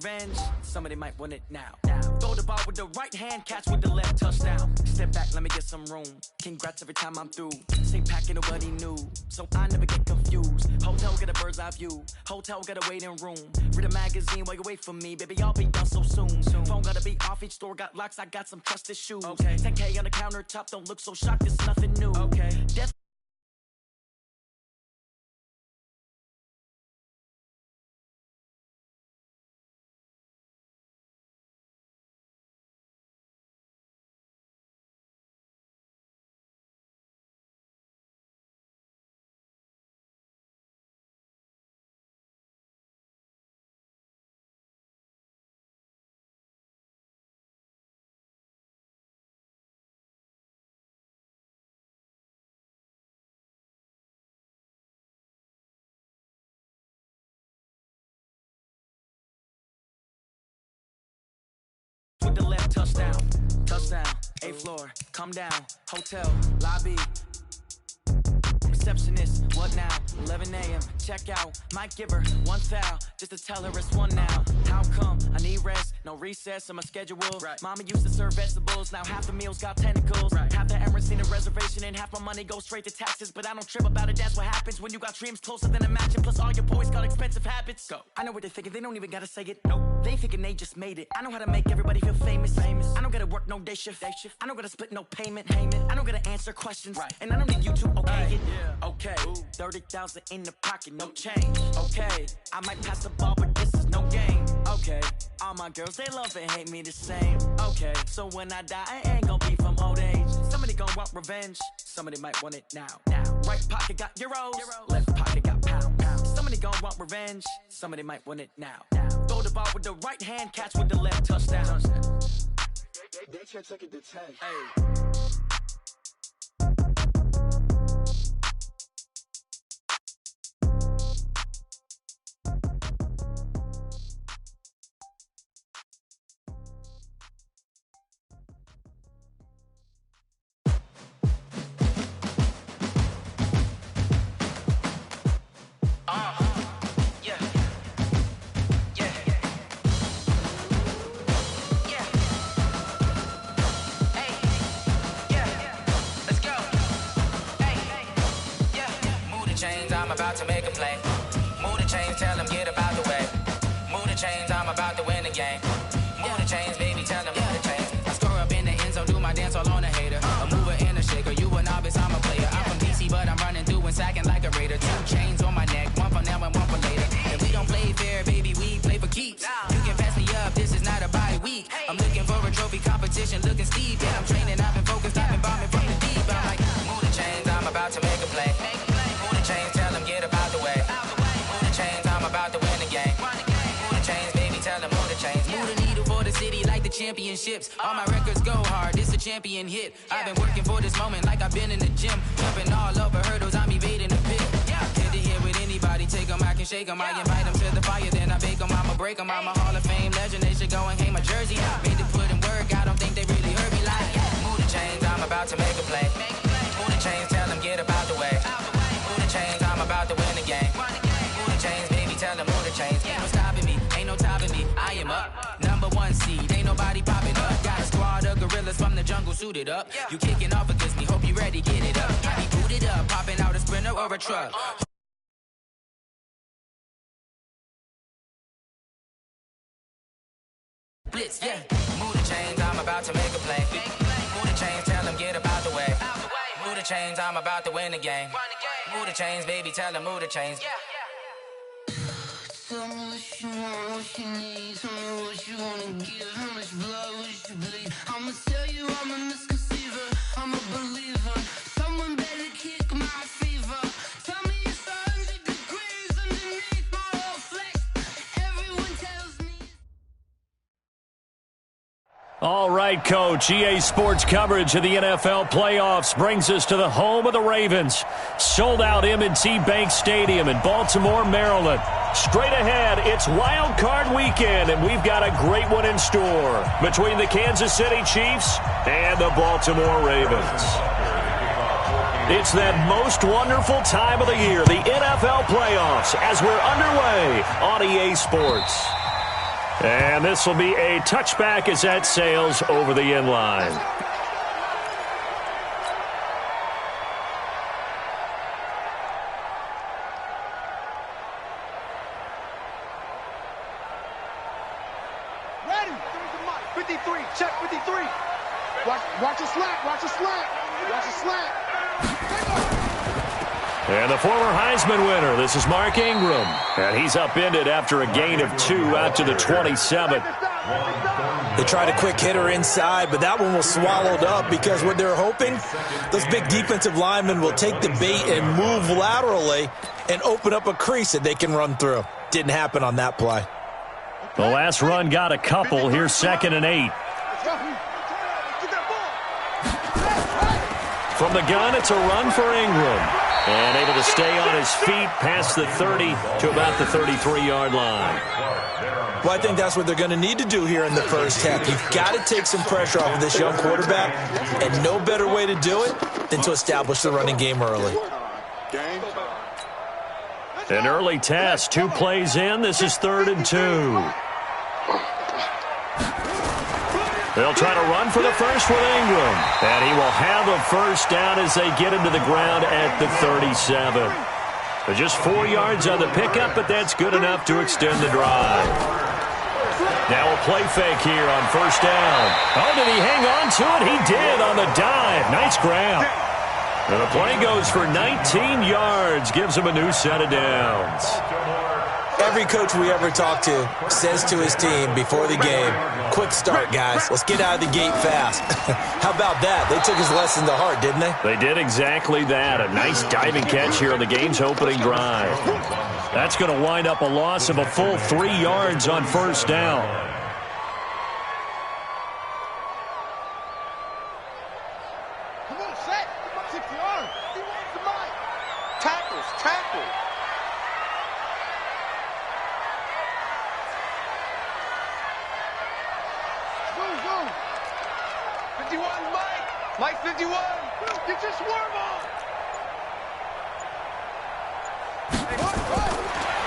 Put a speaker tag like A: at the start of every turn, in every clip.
A: revenge, somebody might want it now. Throw the ball with the right hand, catch with the left, touchdown. Step back, let me get some room. Congrats every time I'm through. Stay packing nobody new, so I never get confused. Hotel get a bird's eye view. Hotel get a waiting room. Read a magazine while you wait for me, baby. I'll be done so soon. Phone gotta be off, each store got locks. I got some trusted shoes. Okay. 10K on the countertop, don't look so shocked. It's nothing new. Okay. Death with the left, touchdown. Touchdown, 8th floor, come down. Hotel, lobby. Receptionist, what now? 11 a.m., check out. Might give her one foul, just to tell her it's one now. How come? I need rest, no recess in my schedule. Right. Mama used to serve vegetables, now half the meals got tentacles. Right. Half the Emirates in a reservation and half my money goes straight to taxes. But I don't trip about it, that's what happens when you got dreams closer than a match. And plus all your boys got expensive habits. Go. I know what they're thinking, they don't even gotta say it. Nope. They thinking they just made it. I know how to make everybody feel famous. I don't gotta work no day shift. I don't gotta split no payment. I don't gotta answer questions. Right. And I don't need you to okay it. Yeah. Okay. 30,000 in the pocket, no change. Okay. I might pass the ball, but this is no game. Okay. All my girls, they love and hate me the same. Okay. So when I die, I ain't gonna be from old age. Somebody gon' want revenge. Somebody might want it now. Right pocket got euros. Left pocket got pounds. Somebody gon' want revenge. Somebody might want it now. Throw the ball with the right hand, catch with the left, touchdown.
B: They can't take it to 10.
A: Hey.
C: I'm about to make a play. Move the chains, tell them get about the way. Move the chains, I'm about to win the game. Move the chains, baby, tell them move the chains. I score up in the end zone, do my dance all on a hater. A mover and a shaker, you a novice, I'm a player. I'm from DC, but I'm running through and sacking like a raider. 2 chains on my neck, one for now and one for later. And we don't play fair, baby, we play for keeps. You can pass me up, this is not a bye week. I'm looking for a trophy competition, looking steep. Yeah, I'm training, I've been focused, I've been bombing from the deep. I'm like, move the chains, I'm about to make a play. Move the chains, tell them get about the way. Move the chains, I'm about to win the game. Move the chains, baby, tell them move the chains. Move the needle for the city like the championships. All my records go hard, this a champion hit. I've been working for this moment like I've been in the gym. Jumping all over hurdles, I'm evading the pit. Head to head with anybody, take them, I can shake them. I invite them to the fire, then I bake them, I'ma break them. I'm a Hall of Fame legend, they should go and hang my jersey. Made to put in work, I don't think they really heard me like. Move the chains, I'm about to make a play. Move the chains, tell them get about the way. Move the chains, I'm about to win the game. Move the chains, baby, tell them move the chains. Ain't no stopping me, ain't no topping me. I am up, #1 seed, ain't nobody popping up. Got a squad of gorillas from the jungle suited up. You kicking off against me, hope you ready, get it up. I be booted up, popping out a Sprinter or a truck. Blitz, yeah. Move the chains, I'm about to make a play. Move the chains, tell them get about the way. Move the chains, I'm about to win the game. Move the chains, baby, tell them move the chains.
D: Tell me what you want, what you need. Tell me what you wanna give. How much blood would you bleed? I'ma tell you I'm a misconceiver. I'm a believer. Someone better kick my fever. Tell me it's 100 degrees underneath my whole flesh. Everyone tells me.
E: All right, Coach. EA Sports coverage of the NFL playoffs brings us to the home of the Ravens. Sold out M&T Bank Stadium in Baltimore, Maryland. Straight ahead, it's Wild Card Weekend, and we've got a great one in store between the Kansas City Chiefs and the Baltimore Ravens. It's that most wonderful time of the year, the NFL playoffs, as we're underway on EA Sports. And this will be a touchback as that sails over the end line.
B: Ready. 53. Check 53. Watch a slant. Watch a slant. Watch a slant.
E: And the former Heisman winner, this is Mark Ingram. And he's upended after a gain of 2 out to the 27.
F: They tried a quick hitter inside, but that one was swallowed up because what they're hoping, those big defensive linemen will take the bait and move laterally and open up a crease that they can run through. Didn't happen on that play.
E: The last run got a couple. Here's 2nd and 8. From the gun, it's a run for Ingram. And able to stay on his feet past the 30 to about the 33-yard line.
F: Well, I think that's what they're going to need to do here in the first half. You've got to take some pressure off of this young quarterback, and no better way to do it than to establish the running game early.
E: An early test, 2 plays in. This is 3rd and 2. They'll try to run for the first with Ingram. And he will have a first down as they get him to the ground at the 37. But just 4 yards on the pickup, but that's good enough to extend the drive. Now a play fake here on first down. Oh, did he hang on to it? He did on the dive. Nice grab. And the play goes for 19 yards. Gives him a new set of downs.
F: Every coach we ever talk to says to his team before the game, quick start, guys. Let's get out of the gate fast. How about that? They took his lesson to heart, didn't they?
E: They did exactly that. A nice diving catch here on the game's opening drive. That's going to wind up a loss of a full 3 yards on first down.
B: Come on, set. 60 yards. Tackles. Go. 51, Mike 51. Get your swerve on.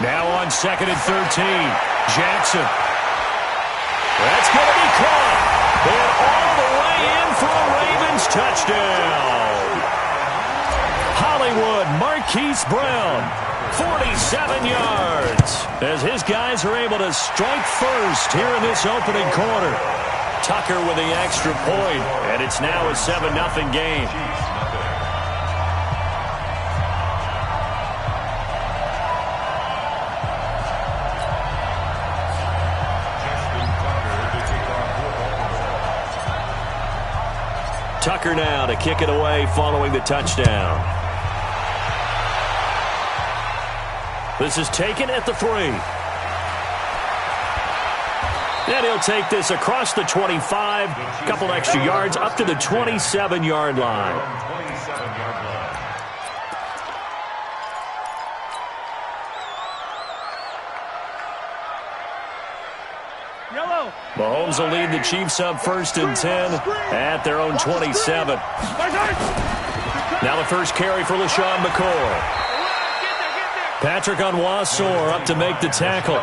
E: Now on 2nd and 13. Jackson. That's going to be caught. And all the way in for a Ravens touchdown. Hollywood Marquise Brown, 47 yards. As his guys are able to strike first here in this opening quarter. Tucker with the extra point, and it's now a 7-0 game. Tucker now to kick it away following the touchdown. This is taken at the 3. And he'll take this across the 25, couple extra yards up to the 27-yard line. Mahomes will lead the Chiefs up 1st and 10 at their own 27. Now the first carry for LaShawn McCoy. Patrick Onwuasor up to make the tackle.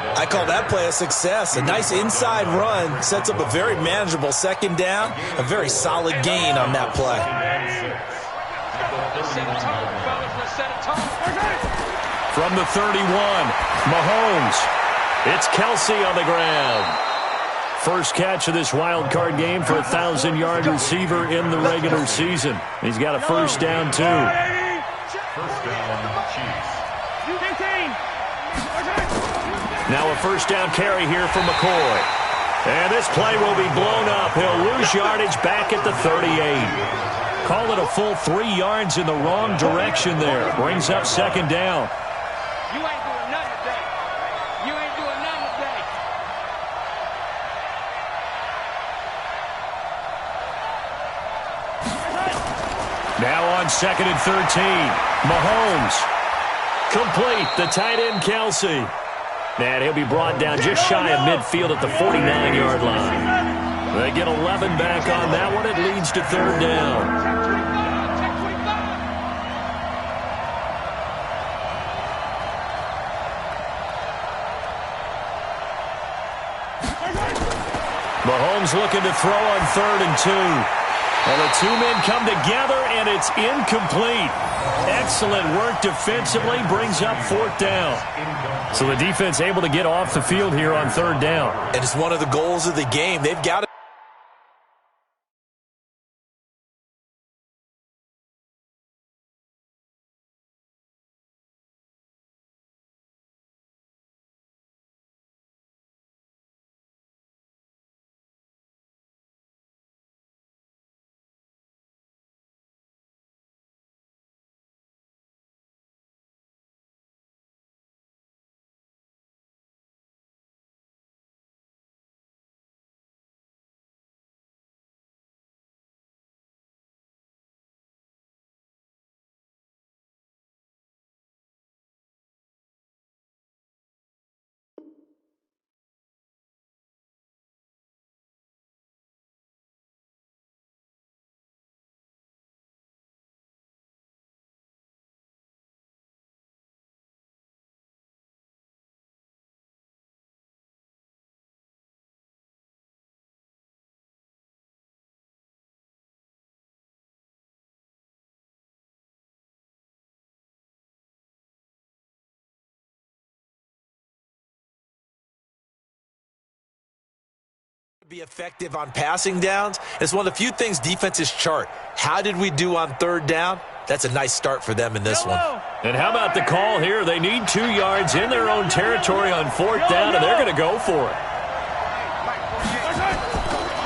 F: I call that play a success. A nice inside run sets up a very manageable 2nd down. A very solid gain on that play.
E: From the 31, Mahomes. It's Kelsey on the ground. First catch of this wild card game for a 1,000-yard receiver in the regular season. He's got a first down, too.
B: First down, Chiefs.
E: Now a first down carry here for McCoy. And this play will be blown up. He'll lose yardage back at the 38. Call it a full 3 yards in the wrong direction there. Brings up 2nd down.
B: You ain't doing nothing today. You ain't doing nothing today.
E: Now on 2nd and 13. Mahomes. Complete. The tight end, Kelsey. And he'll be brought down just shy of midfield at the 49-yard line. They get 11 back on that one. It leads to 3rd down. Mahomes looking to throw on 3rd and 2. And the two men come together, and it's incomplete. Excellent work defensively, brings up 4th down. So the defense able to get off the field here on 3rd down.
F: And it's one of the goals of the game. They've got to be effective on passing downs. It's one of the few things defenses chart. How did we do on 3rd down? That's a nice start for them in this one.
E: And how about the call here? They need 2 yards in their own territory on 4th down, and they're going to go for it.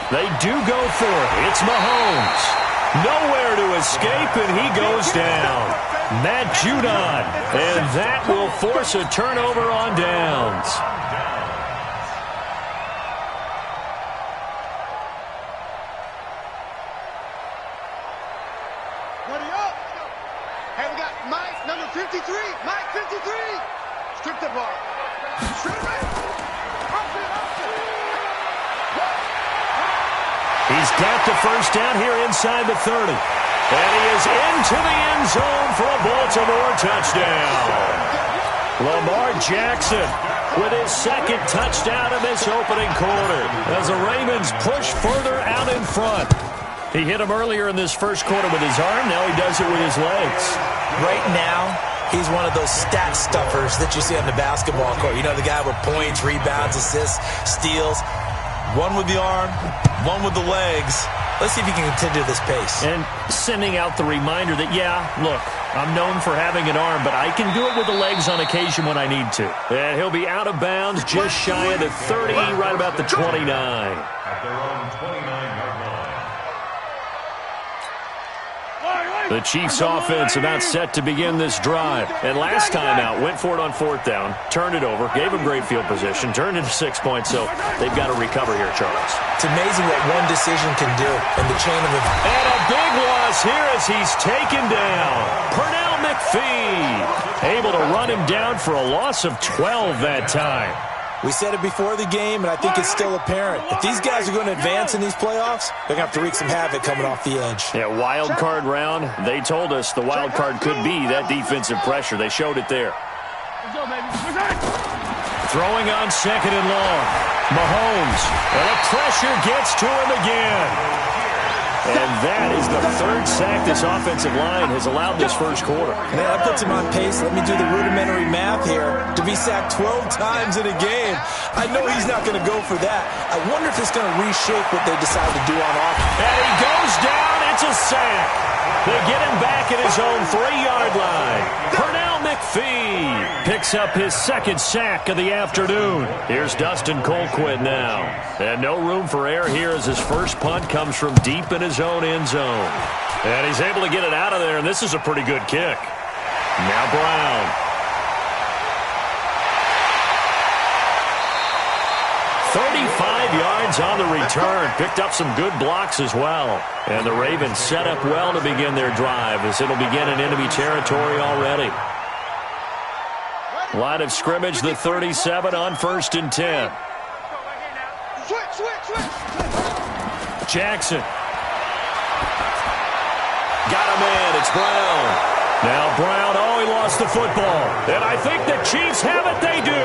E: They do go for it. It's Mahomes. Nowhere to escape, and he goes down. Matt Judon. And that will force a turnover on downs.
B: Hey, we got Mike, number 53. Mike, 53. Strip the ball. Strip it.
E: He's got the 1st down here inside the 30. And he is into the end zone for a Baltimore touchdown. Lamar Jackson with his 2nd touchdown in this opening quarter as the Ravens push further out in front. He hit him earlier in this 1st quarter with his arm. Now he does it with his legs.
F: Right now, he's one of those stat stuffers that you see on the basketball court. You know, the guy with points, rebounds, assists, steals. One with the arm, one with the legs. Let's see if he can continue this pace.
E: And sending out the reminder that, yeah, look, I'm known for having an arm, but I can do it with the legs on occasion when I need to. And he'll be out of bounds just shy of the 30, right about the 29.
G: At their own 29-yard line.
E: The Chiefs offense about set to begin this drive. And last time out, went for it on 4th down, turned it over, gave them great field position, turned into 6 points, so they've got to recover here, Charles.
F: It's amazing what one decision can do in the chain of events.
E: And a big loss here as he's taken down. Pernell McPhee able to run him down for a loss of 12 that time.
F: We said it before the game, and I think it's still apparent. If these guys are going to advance in these playoffs, they're going to have to wreak some havoc coming off the edge.
E: Yeah, wild card round. They told us the wild card could be that defensive pressure. They showed it there. Throwing on 2nd and long. Mahomes. And the pressure gets to him again. And that is the 3rd sack this offensive line has allowed this 1st quarter.
F: Man, that puts him on pace. Let me do the rudimentary math here. To be sacked 12 times in a game, I know he's not going to go for that. I wonder if it's going to reshape what they decide to do on offense.
E: And he goes down. It's a sack. They get him back at his own 3-yard line. Pernell McPhee picks up his 2nd sack of the afternoon. Here's Dustin Colquitt now. And no room for error here as his first punt comes from deep in his own end zone. And he's able to get it out of there, and this is a pretty good kick. Now Brown. 35 yards on the return. Picked up some good blocks as well. And the Ravens set up well to begin their drive as it'll begin in enemy territory already. Line of scrimmage, the 37 on 1st and 10. Jackson. Got him in. It's Brown. Now Brown, he lost the football. And I think the Chiefs have it. They do.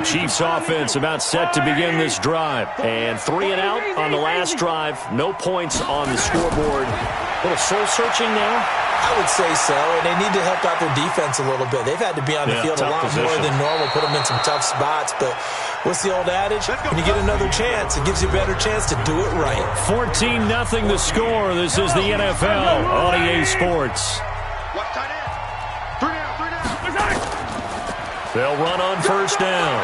E: Chiefs offense about set to begin this drive. And 3 and out on the last drive. No points on the scoreboard. A little soul-searching now?
F: I would say so, and they need to help out their defense a little bit. They've had to be on the field a lot more than normal, put them in some tough spots. But what's the old adage? When you get another chance, it gives you a better chance to do it right.
E: 14-0 the score. This is the NFL on EA Sports. They'll run on first down.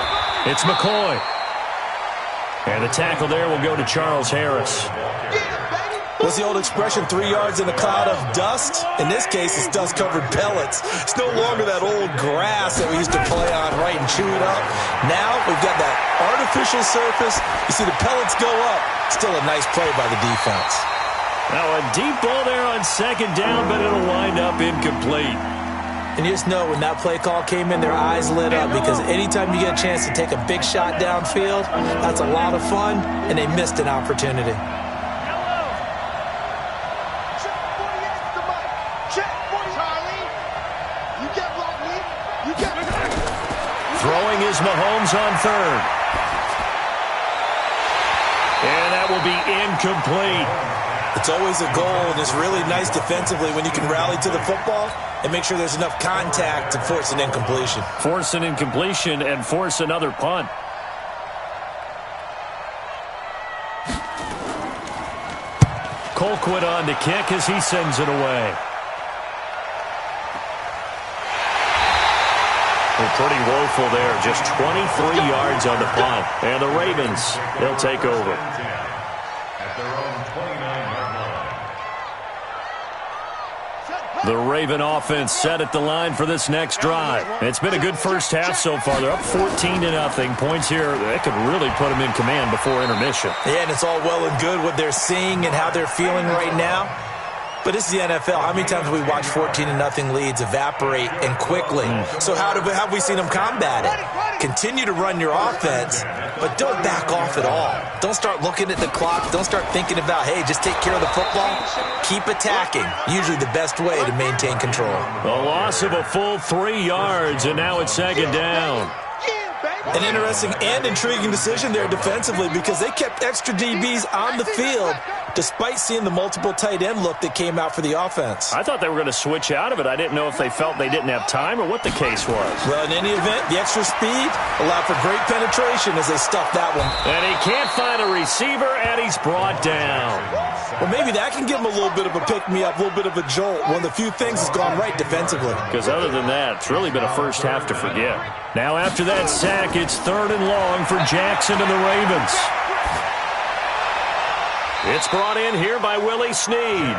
E: It's McCoy. And the tackle there will go to Charles Harris.
F: What's the old expression, 3 yards in a cloud of dust? In this case, it's dust-covered pellets. It's no longer that old grass that we used to play on, right, and chew it up. Now we've got that artificial surface. You see the pellets go up. Still a nice play by the defense.
E: Now a deep ball there on second down, but it'll wind up incomplete.
F: And you just know when that play call came in, their eyes lit up because anytime you get a chance to take a big shot downfield, that's a lot of fun, and they missed an opportunity.
E: Throwing is Mahomes on third. And that will be incomplete.
F: It's always a goal, and it's really nice defensively when you can rally to the football and make sure there's enough contact to force an incompletion.
E: Force an incompletion and force another punt. Colquitt on to kick as he sends it away. They're pretty woeful there. Just 23 yards on the punt. And the Ravens, they'll take over.
G: At their own 29-yard line.
E: The Raven offense set at the line for this next drive. It's been a good first half so far. They're up 14-0. Points here, they could really put them in command before intermission.
F: Yeah, and it's all well and good what they're seeing and how they're feeling right now. But this is the NFL. How many times have we watched 14-0 leads evaporate and quickly? So how have we seen them combat it? Continue to run your offense, but don't back off at all. Don't start looking at the clock. Don't start thinking about, hey, just take care of the football. Keep attacking. Usually the best way to maintain control.
E: The loss of a full 3 yards, and now it's second down.
F: An interesting and intriguing decision there defensively because they kept extra DBs on the field despite seeing the multiple tight end look that came out for the offense.
E: I thought they were going to switch out of it. I didn't know if they felt they didn't have time or what the case was.
F: Well, in any event, the extra speed allowed for great penetration as they stuffed that one.
E: And he can't find a receiver, and he's brought down.
F: Well, maybe that can give him a little bit of a pick-me-up, a little bit of a jolt. One of the few things that's gone right defensively.
E: Because other than that, it's really been a first half to forget. Now after that sack, it's 3rd and long for Jackson and the Ravens. It's brought in here by Willie Snead.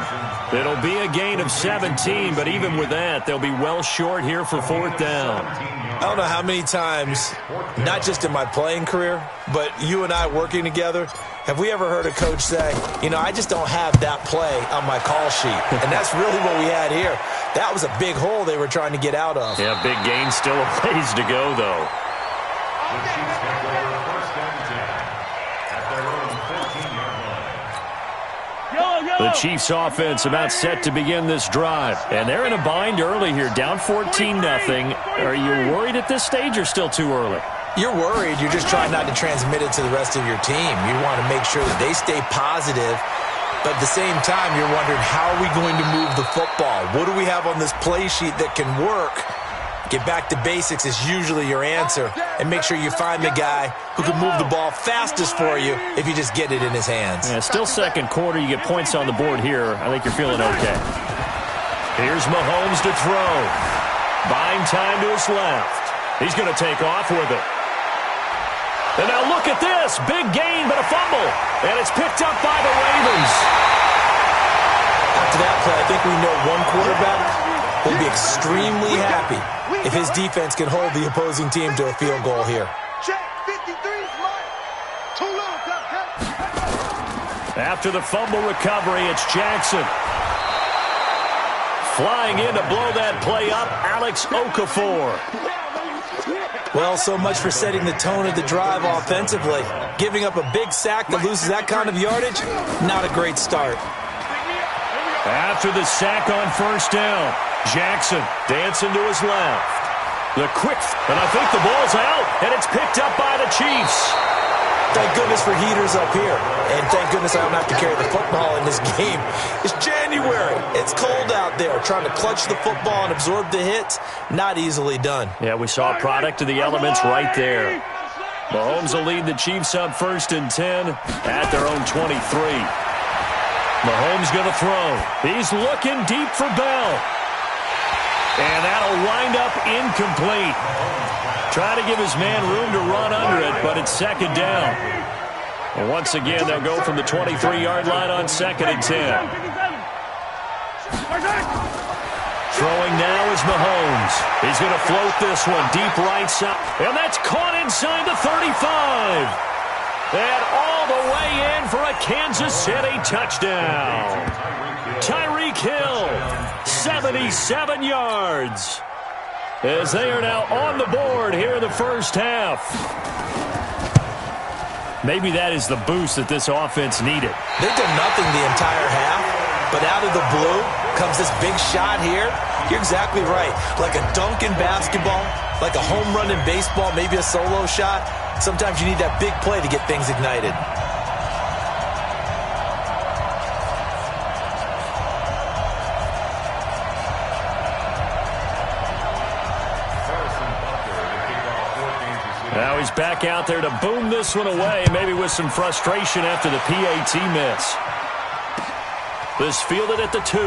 E: It'll be a gain of 17, but even with that, they'll be well short here for 4th down.
F: I don't know how many times, not just in my playing career, but you and I working together, have we ever heard a coach say, you know, I just don't have that play on my call sheet. And that's really what we had here. That was a big hole they were trying to get out of.
E: Yeah, big gain, still a ways to go, though.
G: The Chiefs take over first and 10 at their own 14-yard line.
E: The Chiefs offense about set to begin this drive. And they're in a bind early here, down 14-0. Are you worried at this stage or still too early?
F: You're worried. You're just trying not to transmit it to the rest of your team. You want to make sure that they stay positive. But at the same time, you're wondering, how are we going to move the football? What do we have on this play sheet that can work? Get back to basics is usually your answer. And make sure you find the guy who can move the ball fastest for you if you just get it in his hands.
E: Yeah, still second quarter. You get points on the board here. I think you're feeling okay. Here's Mahomes to throw. Buying time to his left. He's going to take off with it. And now look at this. Big gain, but a fumble. And it's picked up by the Ravens.
F: After that play, I think we know one quarterback will be extremely happy if his defense can hold the opposing team to a field goal here.
E: After the fumble recovery, it's Jackson. Flying in to blow that play up, Alex Okafor.
F: Well, so much for setting the tone of the drive offensively. Giving up a big sack that loses that kind of yardage, not a great start.
E: After the sack on first down, Jackson dancing to his left. The quick, and I think the ball's out, and it's picked up by the Chiefs.
F: Thank goodness for heaters up here. And thank goodness I don't have to carry the football in this game. It's January. It's cold out there. Trying to clutch the football and absorb the hits, not easily done.
E: Yeah, we saw a product of the elements right there. Mahomes will lead the Chiefs up 1st and 10 at their own 23. Mahomes going to throw. He's looking deep for Bell. And that'll wind up incomplete. Try to give his man room to run under it, but it's 2nd down. And once again, they'll go from the 23-yard line on 2nd and 10. Throwing now is Mahomes. He's going to float this one deep right side. And that's caught inside the 35. And all the way in for a Kansas City touchdown. Tyreek Hill, 77 yards. As they are now on the board here in the first half. Maybe that is the boost that this offense needed.
F: They've done nothing the entire half, but out of the blue comes this big shot here. You're exactly right. Like a dunk in basketball, like a home run in baseball, maybe a solo shot. Sometimes you need that big play to get things ignited.
E: Now he's back out there to boom this one away, maybe with some frustration after the PAT miss. This fielded at the 2.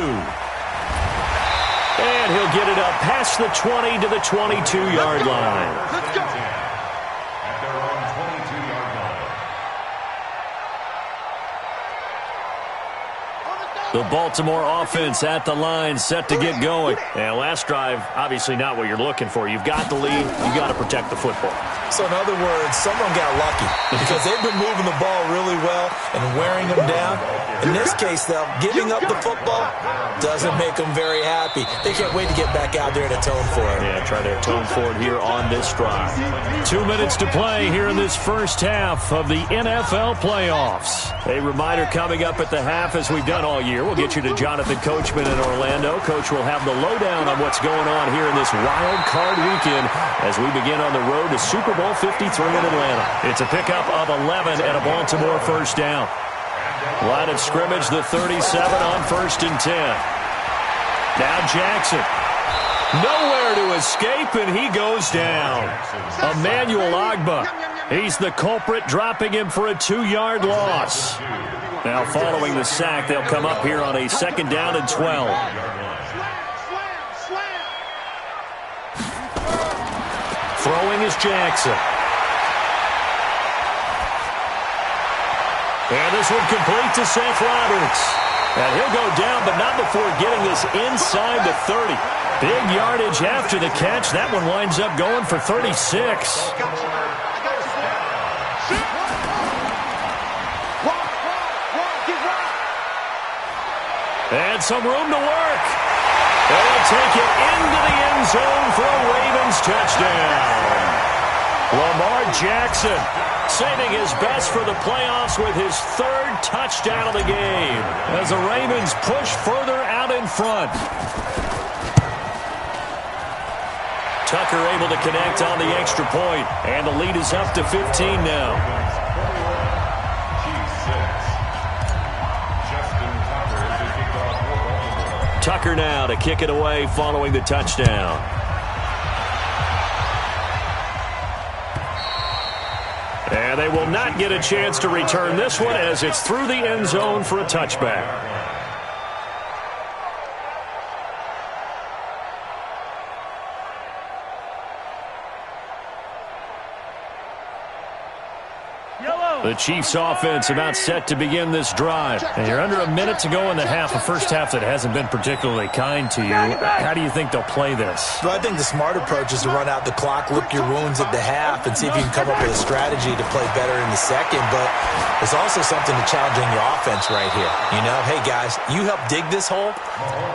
E: And he'll get it up past the 20 to the 22-yard line.
G: Let's go. At their own 22-yard line.
E: The Baltimore offense at the line, set to get going. And last drive, obviously not what you're looking for. You've got the lead. You've got to protect the football.
F: So in other words, someone got lucky because they've been moving the ball really well and wearing them down. In this case, though, giving up the football doesn't make them very happy. They can't wait to get back out there and atone for it.
E: Yeah, try to atone for it here on this drive. 2 minutes to play here in this first half of the NFL playoffs. A reminder coming up at the half, as we've done all year. We'll get you to Jonathan Coachman in Orlando. Coach will have the lowdown on what's going on here in this wild card weekend as we begin on the road to Super Bowl 53 in Atlanta. It's a pickup of 11 and a Baltimore first down. Line of scrimmage, the 37 on 1st and 10. Now Jackson. Nowhere to escape, and he goes down. Emmanuel Ogbah. He's the culprit, dropping him for a 2-yard loss. Now following the sack, they'll come up here on a 2nd down and 12. Throwing is Jackson. And this one complete to Seth Roberts. And he'll go down, but not before getting this inside the 30. Big yardage after the catch. That one winds up going for 36. And some room to work. They'll take it into the end zone for a Ravens touchdown. Lamar Jackson saving his best for the playoffs with his 3rd touchdown of the game as the Ravens push further out in front. Tucker able to connect on the extra point, and the lead is up to 15 now. Tucker now to kick it away following the touchdown. And they will not get a chance to return this one as it's through the end zone for a touchback. The Chiefs offense about set to begin this drive. And you're under a minute to go in the half, a first half that hasn't been particularly kind to you. How do you think they'll play this?
F: Well, I think the smart approach is to run out the clock, lick your wounds at the half, and see if you can come up with a strategy to play better in the second. But there's also something to challenging your offense right here. You know, hey, guys, you help dig this hole.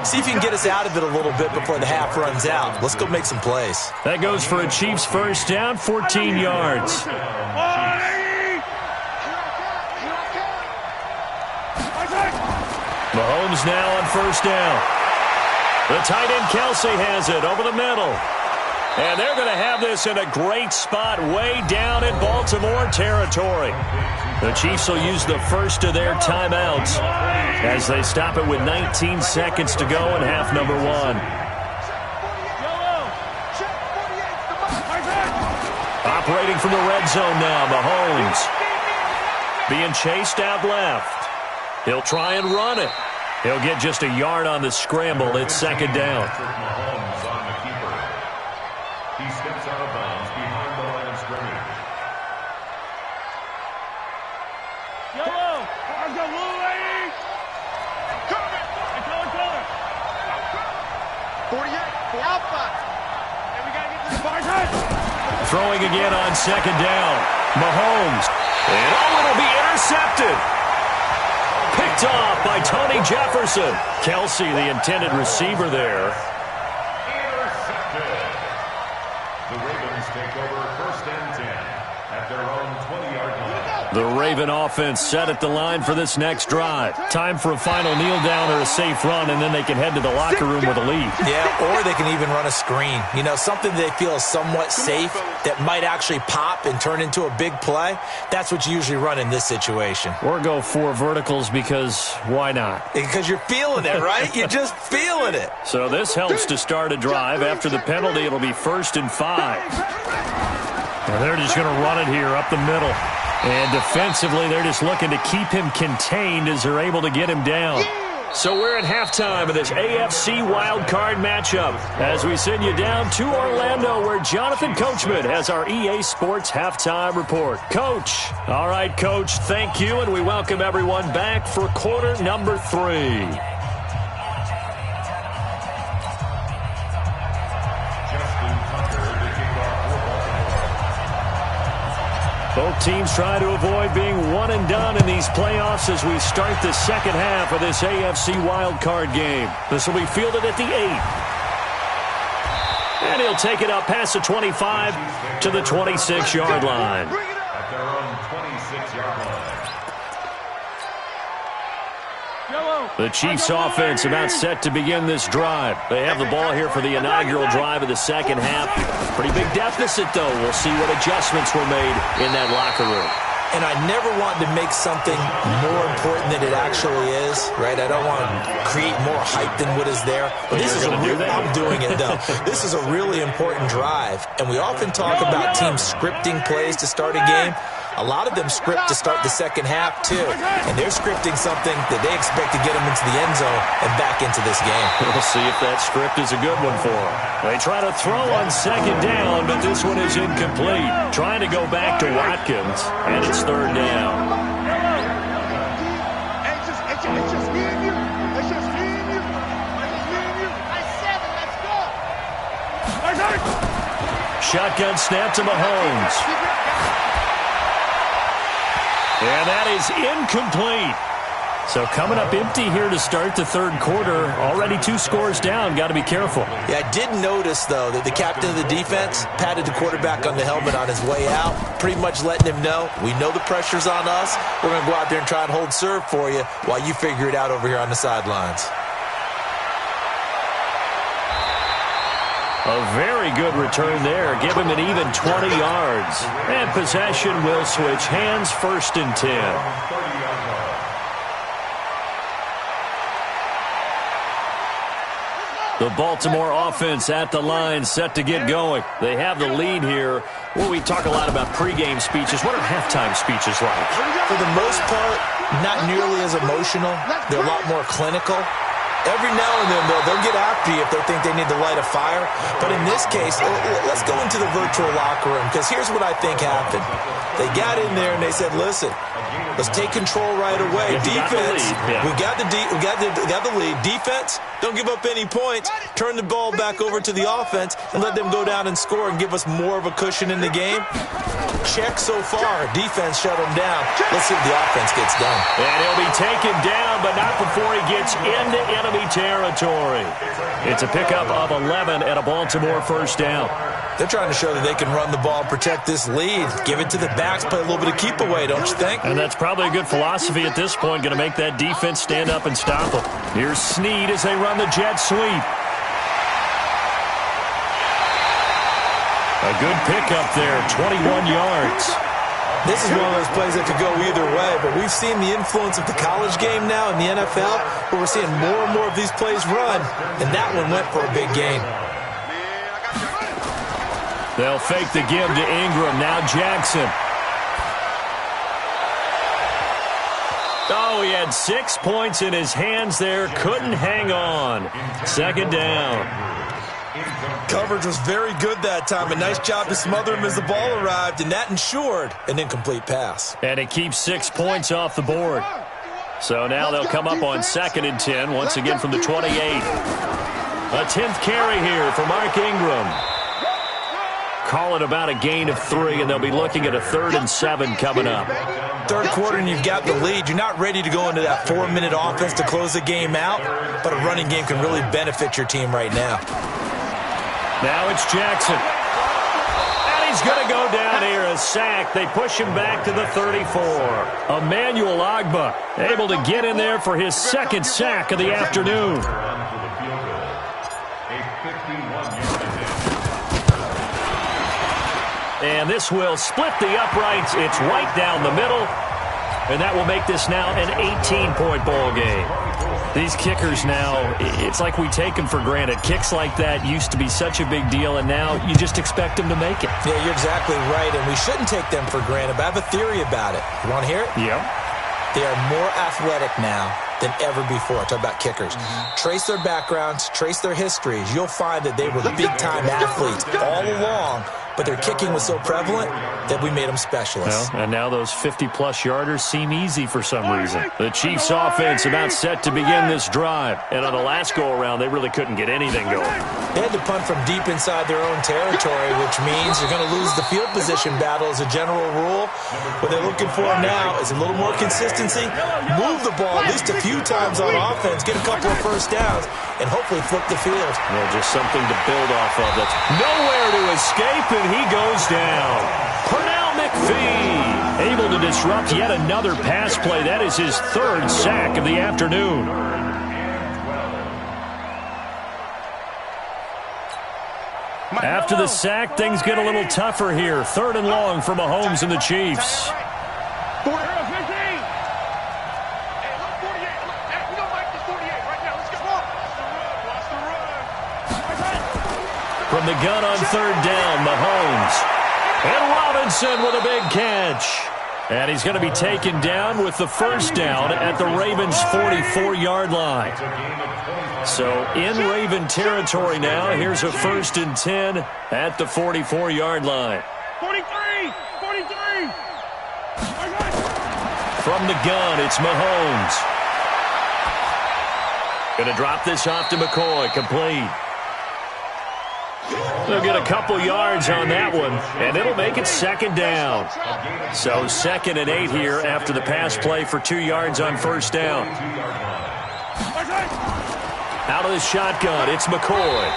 F: See if you can get us out of it a little bit before the half runs out. Let's go make some plays.
E: That goes for a Chiefs first down, 14 yards. Mahomes now on first down. The tight end Kelsey has it over the middle. And they're going to have this in a great spot way down in Baltimore territory. The Chiefs will use the first of their timeouts as they stop it with 19 seconds to go in half number 1. Operating from the red zone now, Mahomes. Being chased out left. He'll try and run it. He'll get just a yard on the scramble. It's second down.
G: Mahomes on the keeper. He steps out of bounds behind the line of scrimmage.
B: Yellow! I've got blue lady! Coming! I color! 48, Alpha! And we got to get this Barton!
E: Throwing again on second down. Mahomes. And it'll be intercepted. Picked off by Tony Jefferson. Kelsey, the intended receiver there.
G: Intercepted. The Ravens take over first and 10 at their own 20-yard line.
E: The Raven offense set at the line for this next drive. Time for a final kneel down or a safe run, and then they can head to the locker room with a lead.
F: Yeah, or they can even run a screen. You know, something they feel is somewhat safe that might actually pop and turn into a big play. That's what you usually run in this situation.
E: Or go 4 verticals because why not?
F: Because you're feeling it, right? You're just feeling it.
E: So this helps to start a drive. After the penalty, it'll be 1st and 5. And they're just going to run it here up the middle. And defensively, they're just looking to keep him contained as they're able to get him down. So we're at halftime of this AFC wildcard matchup as we send you down to Orlando where Jonathan Coachman has our EA Sports halftime report. Coach. All right, Coach, thank you, and we welcome everyone back for quarter number 3. Both teams try to avoid being one and done in these playoffs as we start the second half of this AFC wildcard game. This will be fielded at the 8. And he'll take it up past the 25 to the 26-yard line.
G: At their own 26-yard line.
E: The Chiefs offense about set to begin this drive. They have the ball here for the inaugural drive of the second half. Pretty big deficit, though. We'll see what adjustments were made in that locker room.
F: And I never want to make something more important than it actually is, right? I don't want to create more hype than what is there. But this is I'm doing it, though. This is a really important drive. And we often talk about teams scripting plays to start a game. A lot of them script to start the second half, too. And they're scripting something that they expect to get them into the end zone and back into this game.
E: We'll see if that script is a good one for them. They try to throw on second down, but this one is incomplete. Trying to go back to Watkins, and it's third down.
B: It's just me and you. It's just me and you. It's me and you. Let's go.
E: Shotgun snap to Mahomes. And that is incomplete. So coming up empty here to start the third quarter. Already 2 scores down. Got to be careful.
F: Yeah, I did notice, though, that the captain of the defense patted the quarterback on the helmet on his way out, pretty much letting him know, we know the pressure's on us. We're going to go out there and try and hold serve for you while you figure it out over here on the sidelines.
E: A very good return there. Give him an even 20 yards. And possession will switch hands, 1st and 10. The Baltimore offense at the line set to get going. They have the lead here. Well, we talk a lot about pregame speeches. What are halftime speeches like?
F: For the most part, not nearly as emotional. They're a lot more clinical. Every now and then, they'll get after you if they think they need to light a fire. But in this case, let's go into the virtual locker room, because here's what I think happened. They got in there and they said, listen, let's take control right away. Defense, we got the lead. Defense, don't give up any points. Turn the ball back over to the offense and let them go down and score and give us more of a cushion in the game. Check so far. Defense shut him down. Let's see if the offense gets done.
E: And he'll be taken down, but not before he gets into enemy territory. It's a pickup of 11 and a Baltimore first down.
F: They're trying to show that they can run the ball, protect this lead, give it to the backs, play a little bit of keep away, don't you think?
E: And that's probably a good philosophy at this point, going to make that defense stand up and stop them. Here's Snead as they run the jet sweep. A good pickup there, 21 yards.
F: This is one of those plays that could go either way, but we've seen the influence of the college game now in the NFL, where we're seeing more and more of these plays run, and that one went for a big gain.
E: They'll fake the give to Ingram. Now Jackson. Oh, he had 6 points in his hands there. Couldn't hang on. Second down.
F: Coverage was very good that time. A nice job to smother him as the ball arrived, and that ensured an incomplete pass.
E: And it keeps 6 points off the board. So now they'll come up on 2nd and 10, once again from the 28. A 10th carry here for Mark Ingram. Call it about a gain of 3, and they'll be looking at a 3rd and 7 coming up.
F: Third quarter, and you've got the lead. You're not ready to go into that 4-minute offense to close the game out, but a running game can really benefit your team right now.
E: Now it's Jackson. And he's going to go down here, a sack. They push him back to the 34. Emmanuel Ogbah able to get in there for his 2nd sack of the afternoon. And this will split the uprights. It's right down the middle. And that will make this now an 18-point ball game. These kickers now, it's like we take them for granted. Kicks like that used to be such a big deal, and now you just expect them to make it.
F: Yeah, you're exactly right, and we shouldn't take them for granted, but I have a theory about it. You want to hear it?
E: Yep.
F: They are more athletic now than ever before. Talk about kickers. Trace their backgrounds, trace their histories. You'll find that they were big-time athletes all along, but their kicking was so prevalent that we made them specialists.
E: Well, and now those 50-plus yarders seem easy for some reason. The Chiefs' offense about set to begin this drive. And on the last go-around, they really couldn't get anything going.
F: They had to punt from deep inside their own territory, which means you're going to lose the field position battle as a general rule. What they're looking for now is a little more consistency, move the ball at least a few times on offense, get a couple of first downs, and hopefully flip the field.
E: Well, just something to build off of. That's nowhere to escape, and he goes down. Pernell McPhee able to disrupt yet another pass play. That is his 3rd sack of the afternoon. After the sack, things get a little tougher here. 3rd and long for Mahomes and the Chiefs. From the gun on 3rd down, Mahomes. And Robinson with a big catch. And he's going to be taken down with the 1st down at the Ravens' 44-yard line. So in Raven territory now, here's a 1st and 10 at the 44-yard line.
B: 43!
E: From the gun, it's Mahomes. Going to drop this off to McCoy, complete. They'll get a couple yards on that one, and it'll make it 2nd down. So 2nd and 8 here after the pass play for 2 yards on 1st down. Out of the shotgun, it's McCoy.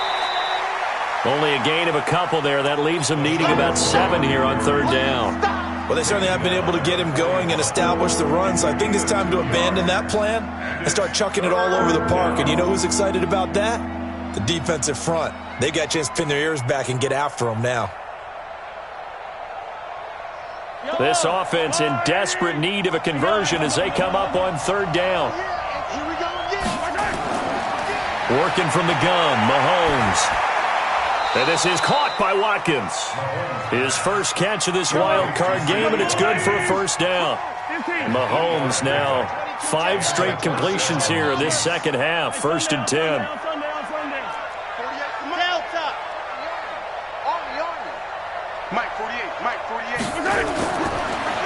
E: Only a gain of a couple there. That leaves them needing about 7 here on 3rd down.
F: Well, they certainly have been able to get him going and establish the run, so I think it's time to abandon that plan and start chucking it all over the park. And you know who's excited about that? The defensive front. They got a chance to pin their ears back and get after them now.
E: This offense in desperate need of a conversion as they come up on 3rd down. Working from the gun, Mahomes. And this is caught by Watkins. His 1st catch of this wild card game, and it's good for a 1st down. Mahomes now 5 straight completions here in this 2nd half. 1st and 10.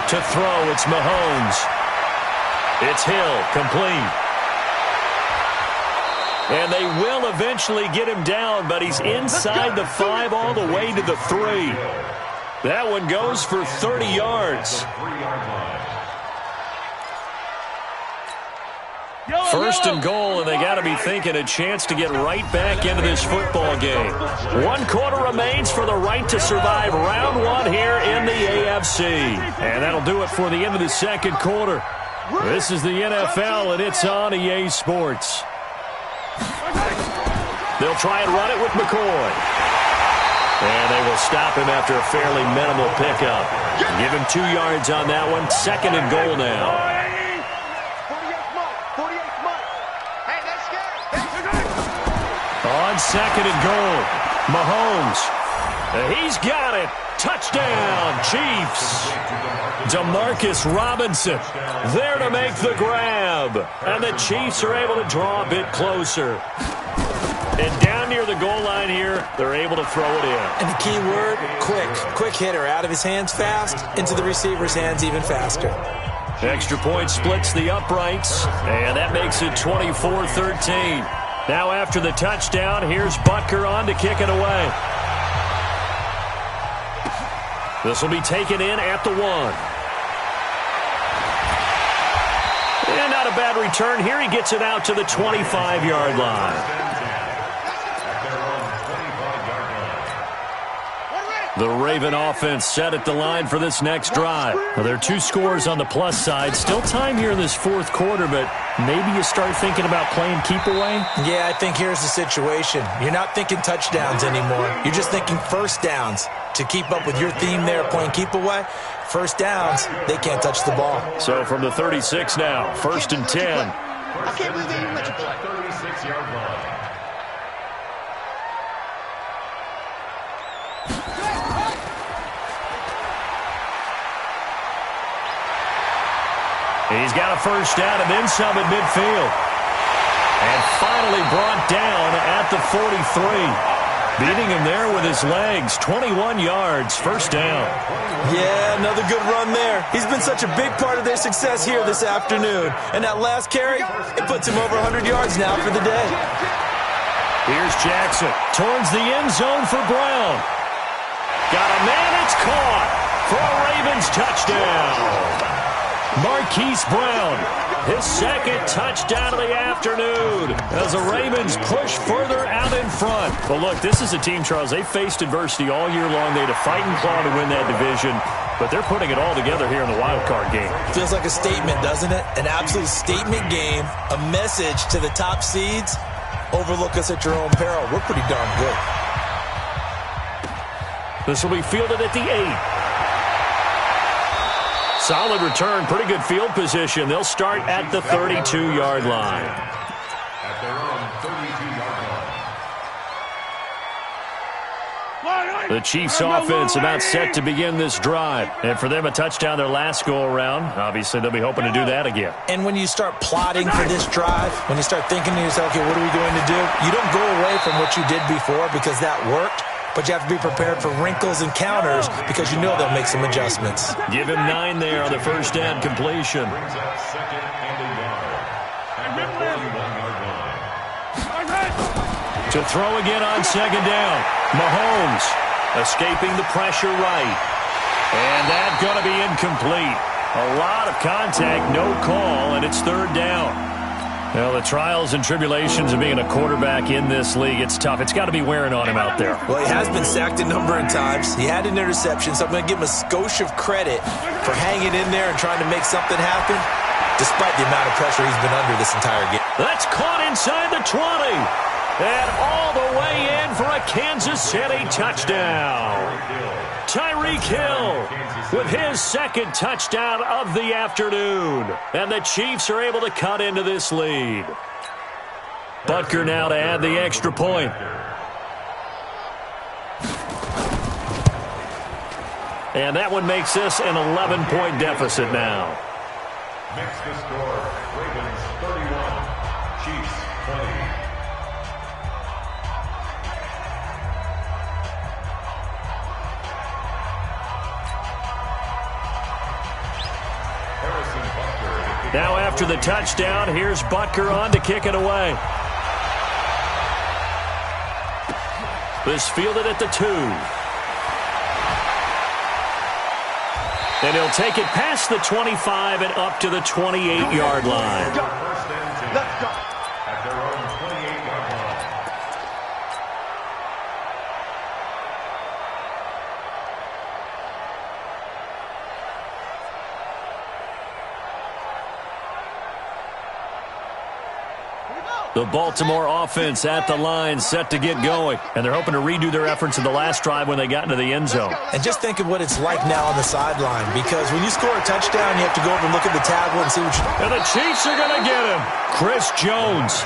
E: To throw, it's Mahomes. It's Hill, complete. And they will eventually get him down, but he's inside the 5 all the way to the 3. That one goes for 30 yards. 1st and goal, and they got to be thinking a chance to get right back into this football game. 1 quarter remains for the right to survive round 1 here in the AFC. And that'll do it for the end of the 2nd quarter. This is the NFL, and it's on EA Sports. They'll try and run it with McCoy. And they will They'll stop him after a fairly minimal pickup. Give him 2 yards on that one. 2nd and goal now.
B: 48th month. Hey, that's good.
E: On 2nd and goal, Mahomes. He's got it. Touchdown, Chiefs. Demarcus Robinson there to make the grab. And the Chiefs are able to draw a bit closer. And down near the goal line here, they're able to throw it in.
F: And the key word, quick. Quick hitter. Out of his hands fast, into the receiver's hands even faster.
E: Extra point splits the uprights, and that makes it 24-13. Now after the touchdown, here's Butker on to kick it away. This will be taken in at the 1. And not a bad return here. He gets it out to the 25-yard line. The Raven offense set at the line for this next drive. Well, there are 2 scores on the plus side. Still time here in this 4th quarter, but maybe you start thinking about playing keep away?
F: Yeah, I think here's the situation. You're not thinking touchdowns anymore. You're just thinking first downs. To keep up with your theme there, playing keep away, first downs, they can't touch the ball.
E: So from the 36 now, 1st and 10.
B: I can't believe they even let you play.
G: 36-yard line.
E: He's got a first down and then some at midfield. And finally brought down at the 43. Beating him there with his legs. 21 yards, first down.
F: Yeah, another good run there. He's been such a big part of their success here this afternoon. And that last carry, it puts him over 100 yards now for the day.
E: Here's Jackson towards the end zone for Brown. Got a man, it's caught for a Ravens touchdown. Marquise Brown, his 2nd touchdown of the afternoon as the Ravens push further out in front. But look, this is a team, Charles, they faced adversity all year long. They had to fight and claw to win that division, but they're putting it all together here in the wild card game.
F: Feels like a statement, doesn't it? An absolute statement game, a message to the top seeds. Overlook us at your own peril. We're pretty darn good.
E: This will be fielded at the 8. Solid return, pretty good field position. They'll start at the 32-yard line.
G: At their own 32-yard line.
E: The Chiefs offense about set to begin this drive. And for them, a touchdown their last go-around. Obviously, they'll be hoping to do that again.
F: And when you start plotting for this drive, when you start thinking to yourself, okay, what are we going to do? You don't go away from what you did before because that worked. But you have to be prepared for wrinkles and counters because you know they'll make some adjustments.
E: Give him 9 there on the first down completion.
G: Brings up 2nd and a yard. At the 41-yard line.
E: To throw again on 2nd down. Mahomes escaping the pressure right. And that's going to be incomplete. A lot of contact, no call, and it's 3rd down. Well, the trials and tribulations of being a quarterback in this league, it's tough. It's got to be wearing on him out there.
F: Well, he has been sacked a number of times. He had an interception, so I'm going to give him a skosh of credit for hanging in there and trying to make something happen, despite the amount of pressure he's been under this entire game.
E: That's caught inside the 20. And all the way in for a Kansas City touchdown. Tyreek Hill with his 2nd touchdown of the afternoon. And the Chiefs are able to cut into this lead. Butker now to add the extra point. And that one makes this an 11-point deficit now.
G: Next to score, Ravens 31, Chiefs 20.
E: Now after the touchdown, here's Butker on to kick it away. This fielded at the 2. And he'll take it past the 25 and up to the 28-yard line.
G: Let's go. At their own 28-yard line.
E: The Baltimore offense at the line, set to get going. And they're hoping to redo their efforts in the last drive when they got into the end zone.
F: And just think of what it's like now on the sideline, because when you score a touchdown, you have to go over and look at the tablet and see what you...
E: And the Chiefs are going to get him. Chris Jones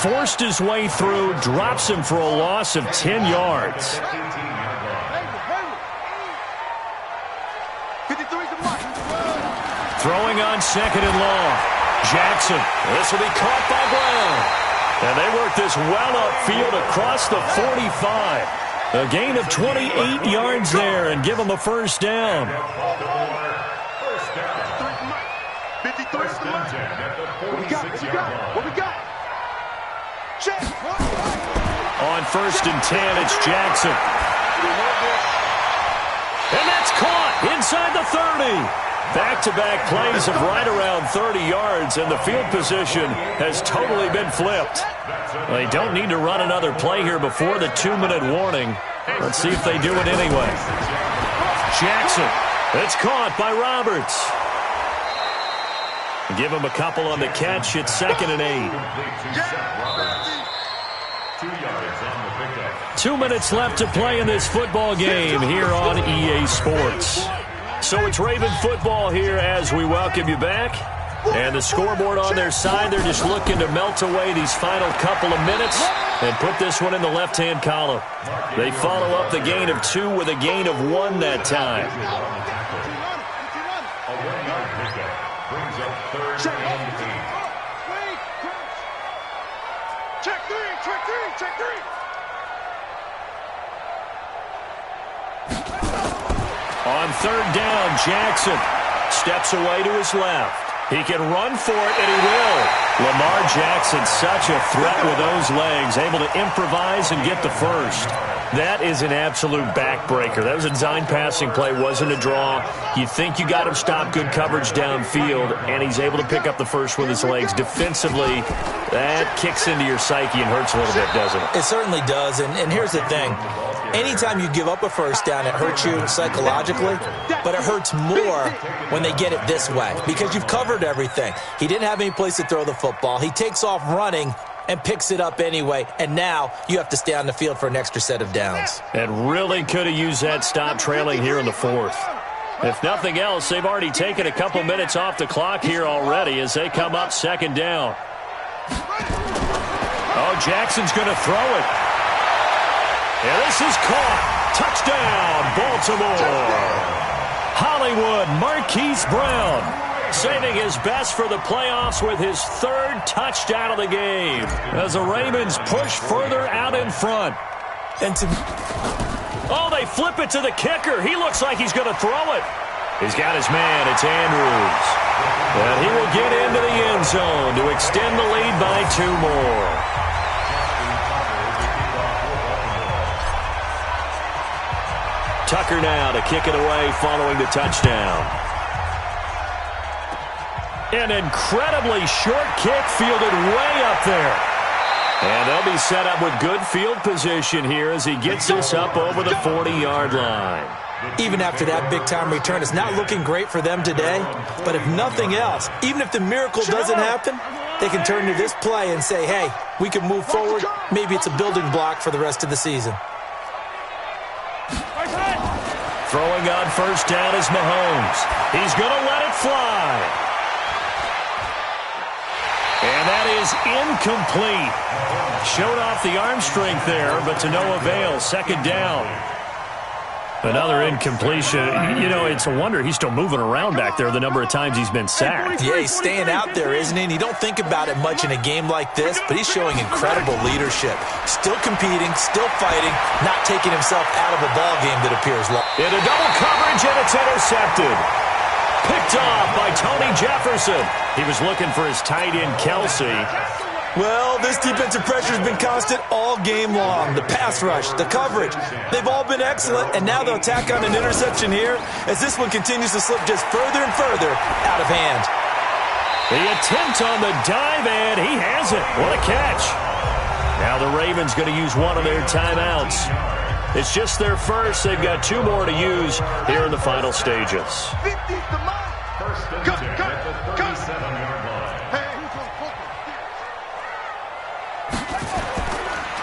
E: forced his way through, drops him for a loss of 10 yards. Throwing on second and long. Jackson. This will be caught by Brown. And they work this well upfield across the 45. A gain of 28 yards there and give them a first down.
B: What we got? Check.
E: On first and 10, it's Jackson. And that's caught inside the 30. Back-to-back plays of right around 30 yards, and the field position has totally been flipped. They don't need to run another play here before the 2-minute warning. Let's see if they do it anyway. Jackson. It's caught by Roberts. Give him a couple on the catch. It's 2nd and 8. 2 minutes left to play in this football game here on EA Sports. So it's Raven football here as we welcome you back. And the scoreboard on their side, they're just looking to melt away these final couple of minutes and put this one in the left-hand column. They follow up the gain of 2 with a gain of 1 that time.
B: Check three.
E: On third down, Jackson steps away to his left. He can run for it, and he will. Lamar Jackson, such a threat with those legs, able to improvise and get the first. That is an absolute backbreaker. That was a design passing play, wasn't a draw. You think you got him stopped, good coverage downfield, and he's able to pick up the first with his legs. Defensively, that kicks into your psyche and hurts a little bit, doesn't it?
F: It certainly does, and here's the thing. Anytime you give up a first down, it hurts you psychologically, but it hurts more when they get it this way because you've covered everything. He didn't have any place to throw the football. He takes off running and picks it up anyway, and now you have to stay on the field for an extra set of downs.
E: And really could have used that stop trailing here in the fourth. If nothing else, they've already taken a couple minutes off the clock here already as they come up 2nd down. Oh, Jackson's going to throw it. And this is caught. Touchdown, Baltimore. Hollywood Marquise Brown saving his best for the playoffs with his 3rd touchdown of the game as the Ravens push further out in front. Oh, they flip it to the kicker. He looks like he's going to throw it. He's got his man. It's Andrews. And he will get into the end zone to extend the lead by 2 more. Tucker now to kick it away following the touchdown. An incredibly short kick fielded way up there. And they'll be set up with good field position here as he gets this up over the 40-yard line.
F: Even after that big-time return, it's not looking great for them today. But if nothing else, even if the miracle doesn't happen, they can turn to this play and say, hey, we can move forward. Maybe it's a building block for the rest of the season.
E: Throwing on first down is Mahomes. He's going to let it fly. And that is incomplete. Showed off the arm strength there, but to no avail. 2nd down. Another incompletion. You know, it's a wonder he's still moving around back there the number of times he's been sacked.
F: Yeah, he's staying out there, isn't he? And you don't think about it much in a game like this, but he's showing incredible leadership. Still competing, still fighting, not taking himself out of a ball game that appears lost.
E: Into double coverage, and it's intercepted. Picked off by Tony Jefferson. He was looking for his tight end, Kelsey.
F: Well, this defensive pressure has been constant all game long. The pass rush, the coverage, they've all been excellent, and now they'll tack on an interception here as this one continues to slip just further and further out of hand.
E: The attempt on the dive, and he has it. What a catch. Now the Ravens going to use one of their timeouts. It's just their first. They've got 2 more to use here in the final stages.
G: First and 10 at the 37-yard line.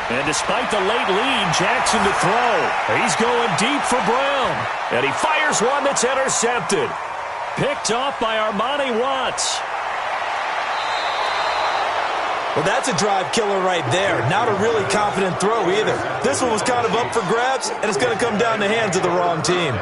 E: And despite the late lead, Jackson to throw. He's going deep for Brown. And he fires one that's intercepted. Picked off by Armani Watts.
F: Well, that's a drive killer right there. Not a really confident throw either. This one was kind of up for grabs, and it's going to come down the hands of the wrong team.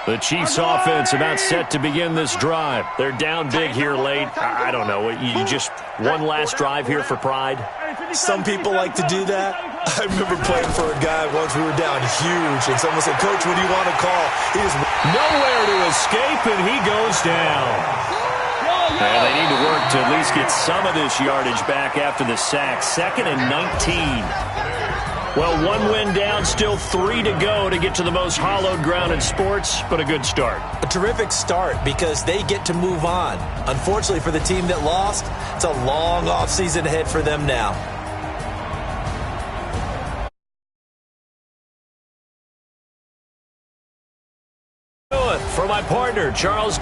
E: The Chiefs offense about set to begin this drive. They're down big here late. I don't know. You just one last drive here for pride?
F: Some people like to do that. I remember playing for a guy once we were down huge, and someone said, "Coach, what do you want to call?" He just
E: nowhere to escape, and he goes down. And they need to work to at least get some of this yardage back after the sack. 2nd and 19. Well, one win down, still 3 to go to get to the most hallowed ground in sports, but a good start.
F: a terrific start because they get to move on. Unfortunately for the team that lost, it's a long offseason ahead for them now.
E: For my partner, Charles